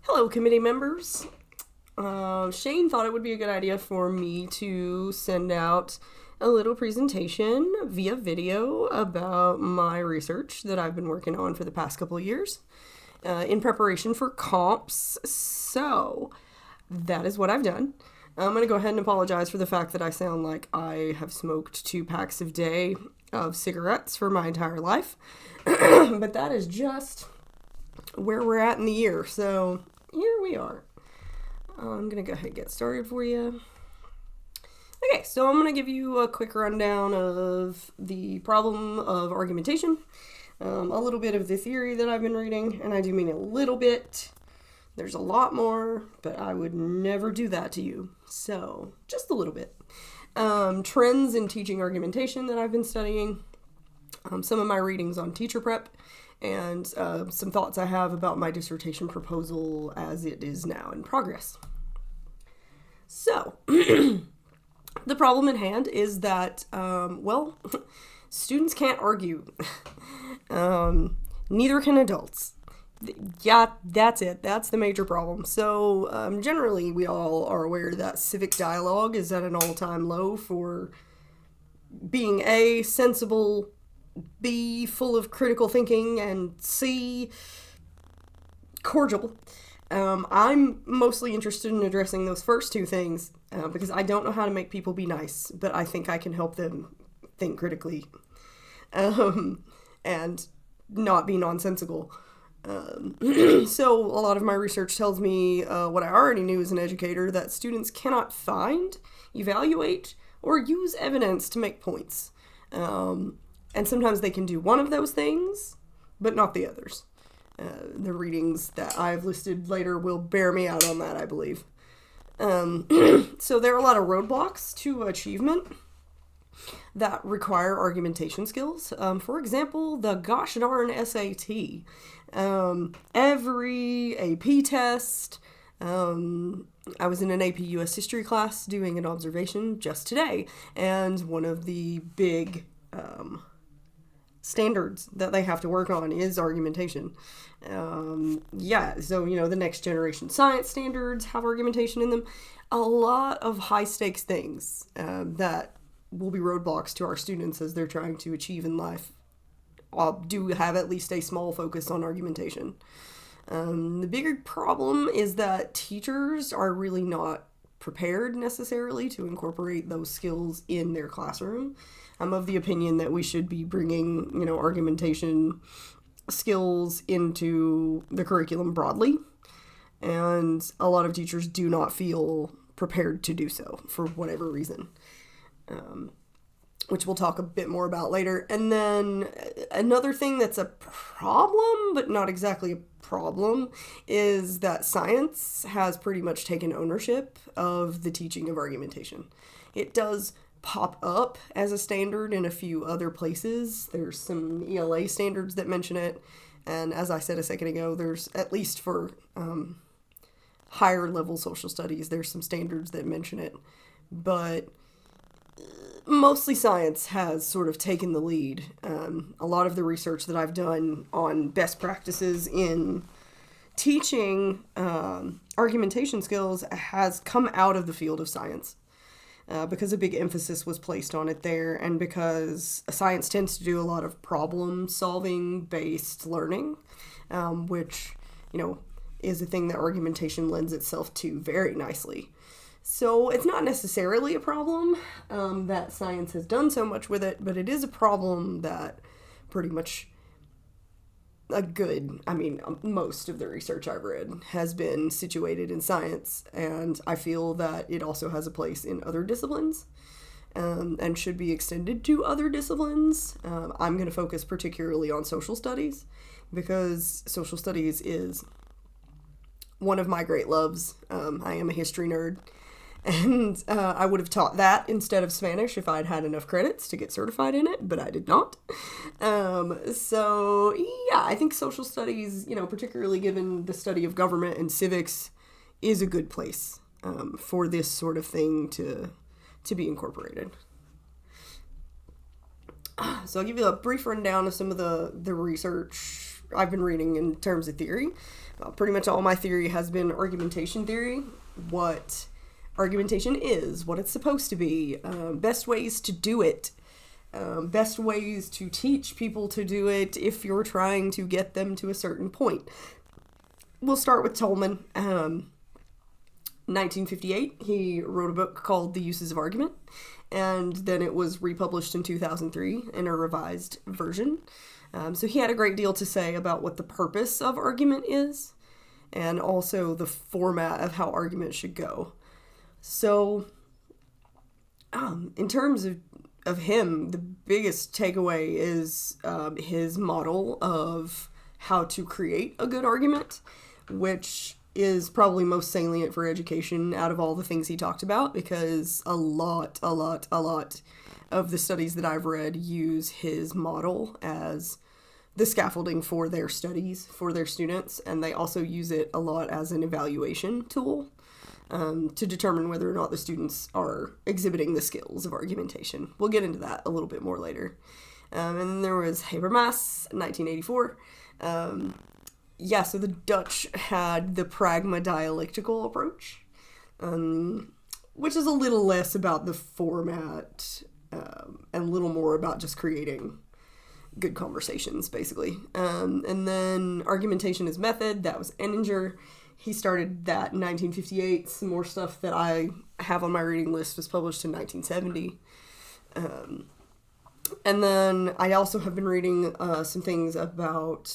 Hello, committee members. Shane thought it would be a good idea for me to send out a little presentation via video about my research that I've been working on for the past couple of years in preparation for comps. So, that is what I've done. I'm going to go ahead and apologize for the fact that I sound like I have smoked 2 packs a day of cigarettes for my entire life. But that is just where we're at in the year. So, here we are. I'm going to go ahead and get started for you. Okay, so I'm going to give you a quick rundown of the problem of argumentation, a little bit of the theory that I've been reading, and I do mean a little bit. There's a lot more, but I would never do that to you. So, just a little bit. Trends in teaching argumentation that I've been studying, some of my readings on teacher prep, and some thoughts I have about my dissertation proposal as it is now in progress. So, the problem at hand is that, students can't argue. Neither can adults. Yeah, that's it. That's the major problem. So, generally, we all are aware that civic dialogue is at an all-time low for being A, sensible, B, full of critical thinking, and C, cordial. I'm mostly interested in addressing those first 2 things because I don't know how to make people be nice, but I think I can help them think critically and not be nonsensical. So a lot of my research tells me what I already knew as an educator, that students cannot find, evaluate, or use evidence to make points. And sometimes they can do one of those things, but not the others. The readings that I've listed later will bear me out on that, I believe. So there are a lot of roadblocks to achievement that require argumentation skills. For example, the gosh darn SAT. Every AP test. I was in an AP US history class doing an observation just today, and one of the big standards that they have to work on is argumentation. So, the next generation science standards have argumentation in them. A lot of high stakes things that will be roadblocks to our students as they're trying to achieve in life do have at least a small focus on argumentation. The bigger problem is that teachers are really not prepared necessarily to incorporate those skills in their classroom. I'm of the opinion that we should be bringing, argumentation skills into the curriculum broadly. And a lot of teachers do not feel prepared to do so for whatever reason, which we'll talk a bit more about later. And then another thing that's a problem, but not exactly a problem, is that science has pretty much taken ownership of the teaching of argumentation. It does pop up as a standard in a few other places. There's some ELA standards that mention it, and as I said a second ago, there's, at least for higher level social studies, there's some standards that mention it, but mostly science has sort of taken the lead. A lot of the research that I've done on best practices in teaching argumentation skills has come out of the field of science. Because a big emphasis was placed on it there, and because science tends to do a lot of problem-solving based learning, which, is a thing that argumentation lends itself to very nicely. So it's not necessarily a problem that science has done so much with it, but it is a problem that pretty much most of the research I've read has been situated in science, and I feel that it also has a place in other disciplines and should be extended to other disciplines. I'm going to focus particularly on social studies because social studies is one of my great loves. I am a history nerd, and I would have taught that instead of Spanish if I'd had enough credits to get certified in it, but I did not. I think social studies, particularly given the study of government and civics, is a good place for this sort of thing to be incorporated. So I'll give you a brief rundown of some of the research I've been reading in terms of theory. Pretty much all my theory has been argumentation theory, what argumentation is, what it's supposed to be, best ways to do it, best ways to teach people to do it if you're trying to get them to a certain point. We'll start with Tolman. 1958, he wrote a book called The Uses of Argument, and then it was republished in 2003 in a revised version. So he had a great deal to say about what the purpose of argument is, and also the format of how argument should go. So, in terms of him, the biggest takeaway is his model of how to create a good argument, which is probably most salient for education out of all the things he talked about, because a lot of the studies that I've read use his model as the scaffolding for their studies, for their students, and they also use it a lot as an evaluation tool to determine whether or not the students are exhibiting the skills of argumentation. We'll get into that a little bit more later. And then there was Habermas, 1984. So the Dutch had the pragma dialectical approach, which is a little less about the format and a little more about just creating good conversations, basically. And then argumentation as method, that was Enninger. He started that in 1958. Some more stuff that I have on my reading list was published in 1970. And then I also have been reading some things about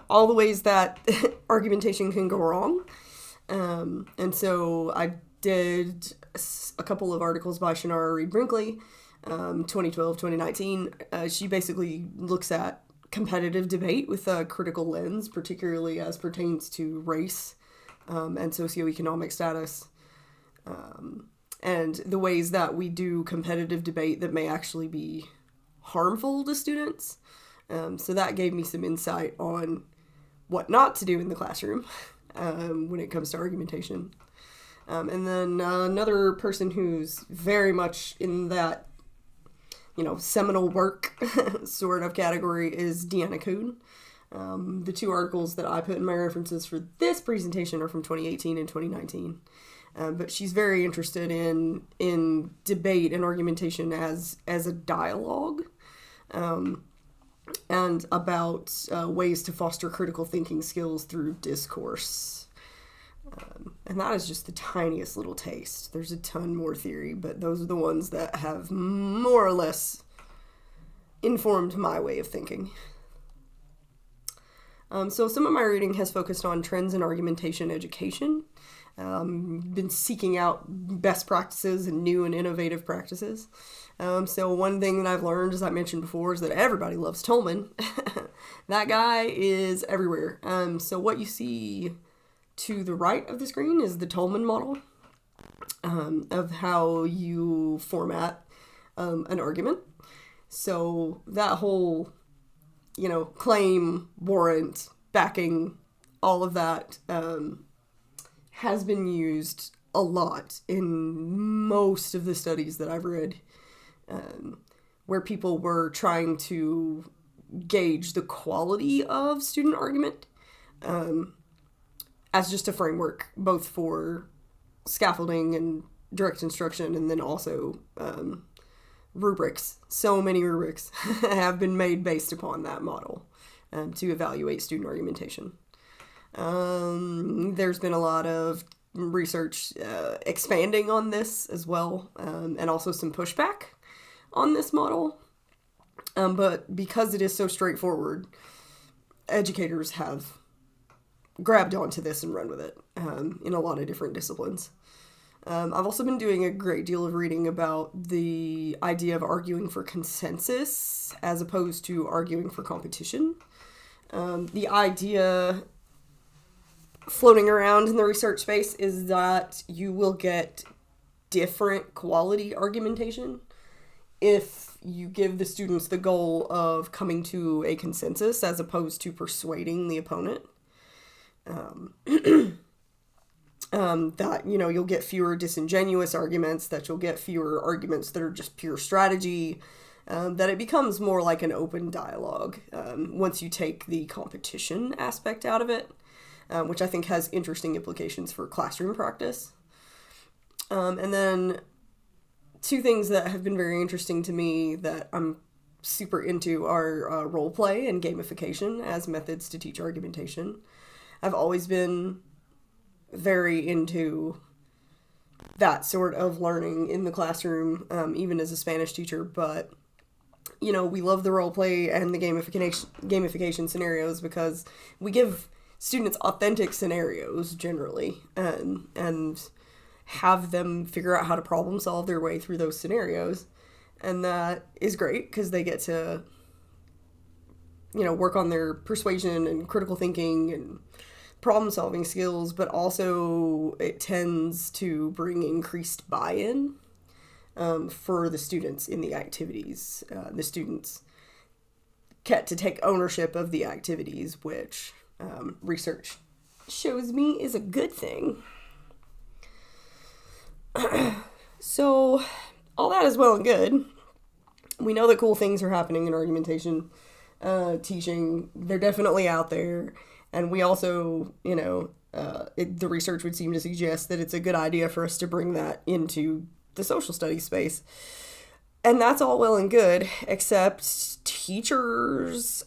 all the ways that argumentation can go wrong. And so I did a couple of articles by Shannara Reed-Brinkley, 2012, 2019. She basically looks at competitive debate with a critical lens, particularly as pertains to race and socioeconomic status, and the ways that we do competitive debate that may actually be harmful to students. So that gave me some insight on what not to do in the classroom when it comes to argumentation. And then another person who's very much in that, seminal work sort of category is Deanna Kuhn. The two articles that I put in my references for this presentation are from 2018 and 2019. But she's very interested in debate and argumentation as a dialogue. And about ways to foster critical thinking skills through discourse. And that is just the tiniest little taste. There's a ton more theory, but those are the ones that have more or less informed my way of thinking. So some of my reading has focused on trends in argumentation education. Been seeking out best practices and new and innovative practices. So one thing that I've learned, as I mentioned before, is that everybody loves Tolman. That guy is everywhere. So what you see to the right of the screen is the Tolman model of how you format an argument. So that whole, claim, warrant, backing, all of that has been used a lot in most of the studies that I've read, where people were trying to gauge the quality of student argument as just a framework, both for scaffolding and direct instruction, and then also rubrics. So many rubrics have been made based upon that model to evaluate student argumentation. There's been a lot of research expanding on this as well, and also some pushback on this model. But because it is so straightforward, educators have grabbed onto this and run with it in a lot of different disciplines. I've also been doing a great deal of reading about the idea of arguing for consensus as opposed to arguing for competition. The idea floating around in the research space is that you will get different quality argumentation if you give the students the goal of coming to a consensus as opposed to persuading the opponent. That, you'll get fewer disingenuous arguments, that you'll get fewer arguments that are just pure strategy, that it becomes more like an open dialogue once you take the competition aspect out of it, which I think has interesting implications for classroom practice. And then two things that have been very interesting to me that I'm super into are role play and gamification as methods to teach argumentation. I've always been very into that sort of learning in the classroom, even as a Spanish teacher, but we love the role play and the gamification scenarios because we give students authentic scenarios generally, and have them figure out how to problem solve their way through those scenarios. And that is great because they get to, work on their persuasion and critical thinking and problem solving skills, but also it tends to bring increased buy-in for the students in the activities. The students get to take ownership of the activities, which research shows me is a good thing. So, all that is well and good. We know that cool things are happening in argumentation teaching. They're definitely out there. And we also, the research would seem to suggest that it's a good idea for us to bring that into the social studies space. And that's all well and good, except teachers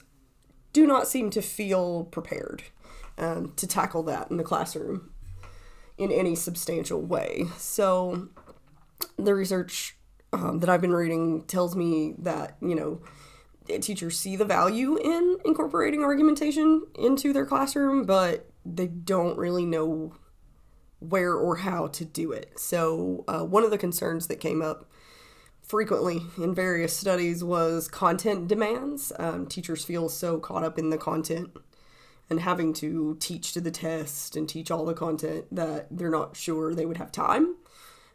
do not seem to feel prepared to tackle that in the classroom in any substantial way. So the research that I've been reading tells me that, teachers see the value in incorporating argumentation into their classroom, but they don't really know where or how to do it. So one of the concerns that came up frequently in various studies was content demands. Teachers feel so caught up in the content and having to teach to the test and teach all the content that they're not sure they would have time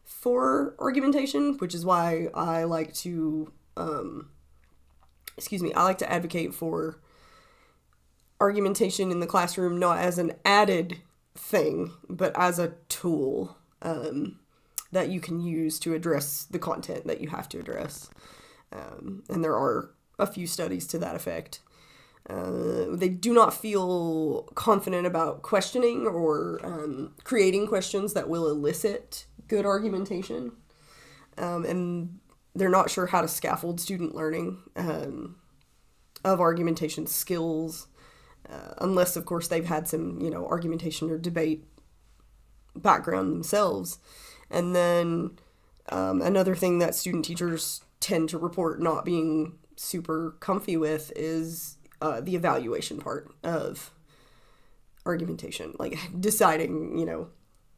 for argumentation, which is why I like to, advocate for argumentation in the classroom, not as an added thing, but as a tool that you can use to address the content that you have to address. And there are a few studies to that effect. They do not feel confident about questioning or creating questions that will elicit good argumentation. And they're not sure how to scaffold student learning of argumentation skills, unless, of course, they've had some, argumentation or debate background themselves. And then another thing that student teachers tend to report not being super comfy with is the evaluation part of argumentation, like deciding,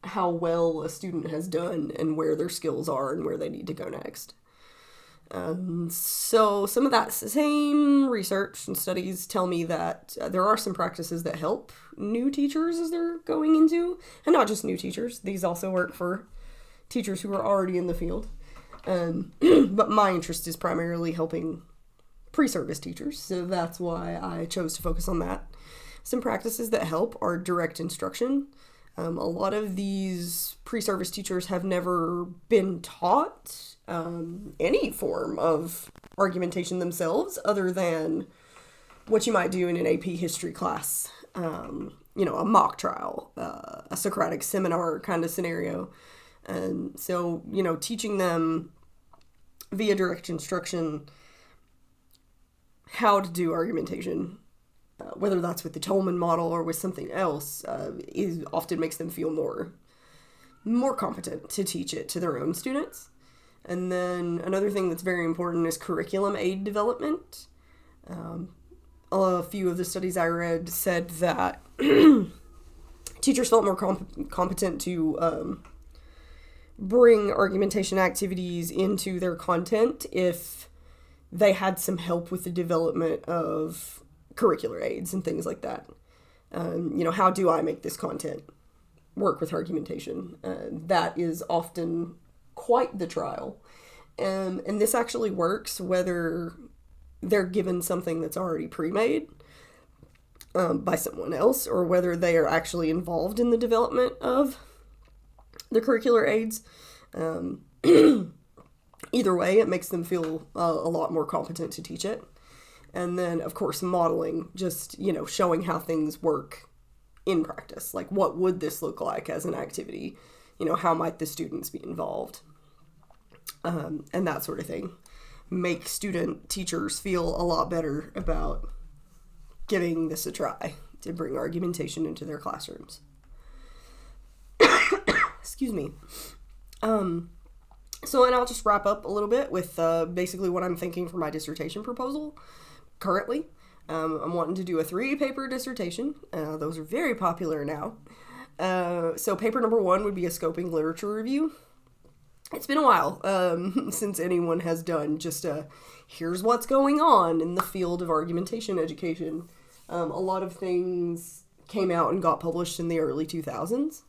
how well a student has done and where their skills are and where they need to go next. So some of that same research and studies tell me that there are some practices that help new teachers as they're going into, and not just new teachers, these also work for teachers who are already in the field. But my interest is primarily helping pre-service teachers, so that's why I chose to focus on that. Some practices that help are direct instruction. A lot of these pre-service teachers have never been taught any form of argumentation themselves other than what you might do in an AP history class, a mock trial, a Socratic seminar kind of scenario. And so, teaching them via direct instruction how to do argumentation, whether that's with the Tolman model or with something else, often makes them feel more competent to teach it to their own students. And then another thing that's very important is curriculum aid development. A few of the studies I read said that teachers felt more competent to bring argumentation activities into their content if they had some help with the development of curricular aids and things like that. How do I make this content work with argumentation? That is often quite the trial. And this actually works whether they're given something that's already pre-made by someone else or whether they are actually involved in the development of the curricular aids. Either way, it makes them feel a lot more competent to teach it. And then, of course, modeling, just, showing how things work in practice. Like, what would this look like as an activity? How might the students be involved? And that sort of thing. Make student teachers feel a lot better about giving this a try to bring argumentation into their classrooms. Excuse me. So, and I'll just wrap up a little bit with basically what I'm thinking for my dissertation proposal currently. I'm wanting to do a 3-paper dissertation. Those are very popular now. So paper number 1 would be a scoping literature review. It's been a while since anyone has done just here's what's going on in the field of argumentation education. A lot of things came out and got published in the early 2000s.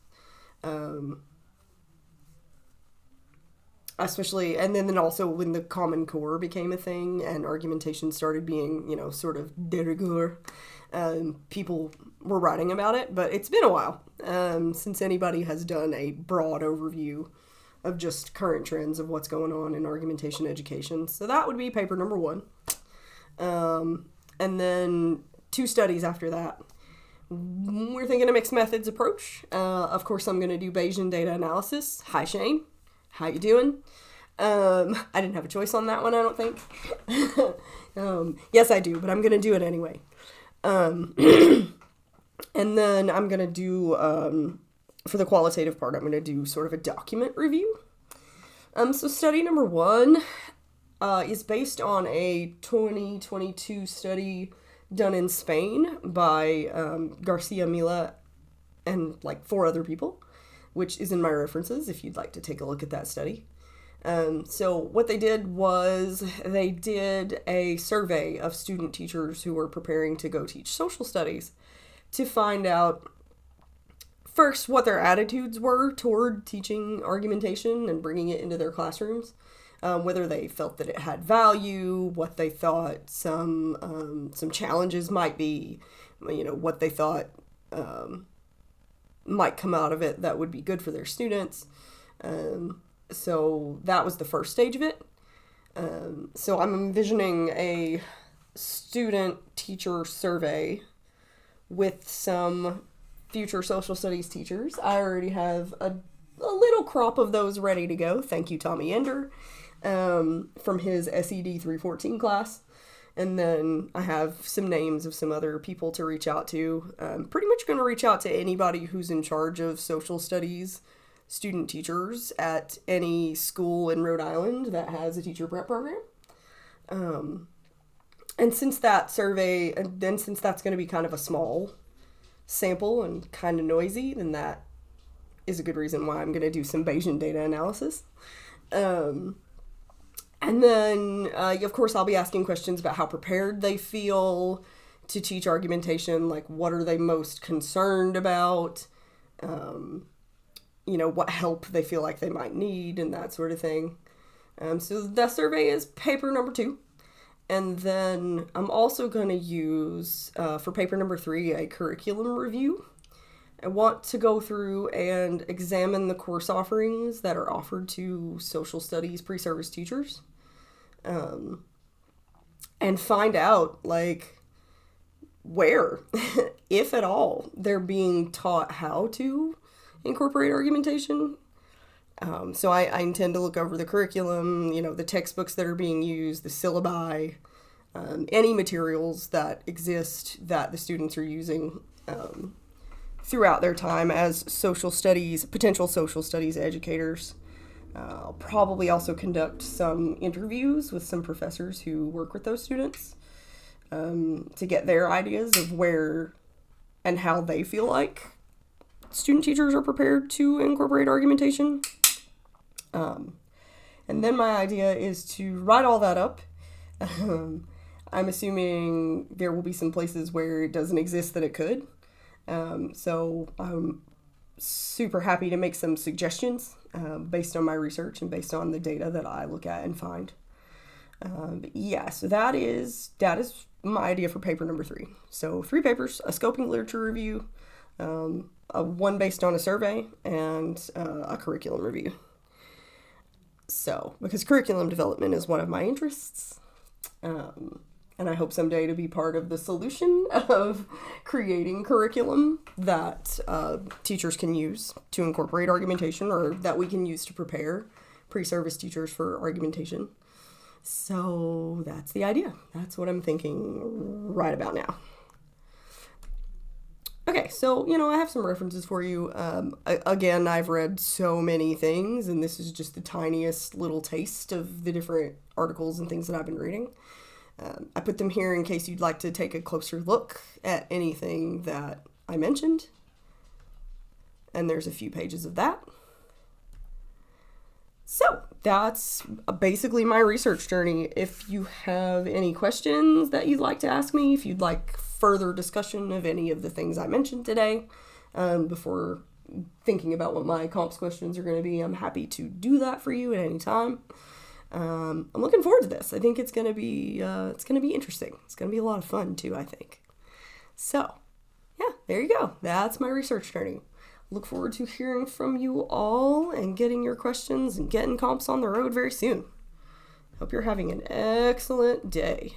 Especially, and then also when the Common Core became a thing and argumentation started being, sort of de rigueur, people were writing about it, but it's been a while since anybody has done a broad overview of just current trends of what's going on in argumentation education. So that would be paper number 1. And then 2 studies after that. We're thinking a mixed methods approach. Of course, I'm going to do Bayesian data analysis. Hi, Shane. How you doing? I didn't have a choice on that one, I don't think. Yes, I do, but I'm going to do it anyway. And then I'm going to do, for the qualitative part, I'm going to do sort of a document review. So study number 1 is based on a 2022 study done in Spain by Garcia Mila and 4 other people, which is in my references if you'd like to take a look at that study. So what they did was they did a survey of student teachers who were preparing to go teach social studies to find out first what their attitudes were toward teaching argumentation and bringing it into their classrooms, whether they felt that it had value, what they thought some challenges might be, what they thought might come out of it that would be good for their students. So that was the first stage of it. So I'm envisioning a student-teacher survey with some future social studies teachers. I already have a little crop of those ready to go. Thank you, Tommy Ender, from his SED 314 class. And then I have some names of some other people to reach out to. Pretty much going to reach out to anybody who's in charge of social studies student teachers at any school in Rhode Island that has a teacher prep program. And since that survey, and then since that's going to be kind of a small sample and kind of noisy, then that is a good reason why I'm going to do some Bayesian data analysis. And then, of course, I'll be asking questions about how prepared they feel to teach argumentation, like what are they most concerned about, what help they feel like they might need, and that sort of thing. So the survey is paper number 2. And then I'm also going to use, for paper number 3, a curriculum review. I want to go through and examine the course offerings that are offered to social studies pre-service teachers. And find out, where, if at all, they're being taught how to incorporate argumentation. So I intend to look over the curriculum, the textbooks that are being used, the syllabi, any materials that exist that the students are using throughout their time as potential social studies educators. I'll probably also conduct some interviews with some professors who work with those students to get their ideas of where and how they feel like student teachers are prepared to incorporate argumentation. And then my idea is to write all that up. I'm assuming there will be some places where it doesn't exist that it could. So I'm super happy to make some suggestions based on my research and based on the data that I look at and find. So that is my idea for paper number 3. So 3 papers, a scoping literature review, one based on a survey, and a curriculum review. So, because curriculum development is one of my interests, and I hope someday to be part of the solution of creating curriculum that teachers can use to incorporate argumentation, or that we can use to prepare pre-service teachers for argumentation. So that's the idea. That's what I'm thinking right about now. Okay, so, I have some references for you. Again, I've read so many things, and this is just the tiniest little taste of the different articles and things that I've been reading. I put them here in case you'd like to take a closer look at anything that I mentioned. And there's a few pages of that. So that's basically my research journey. If you have any questions that you'd like to ask me, if you'd like further discussion of any of the things I mentioned today, before thinking about what my comps questions are going to be, I'm happy to do that for you at any time. I'm looking forward to this. I think it's going to be interesting. It's going to be a lot of fun too, I think. So, yeah, there you go. That's my research journey. Look forward to hearing from you all and getting your questions and getting comps on the road very soon. Hope you're having an excellent day.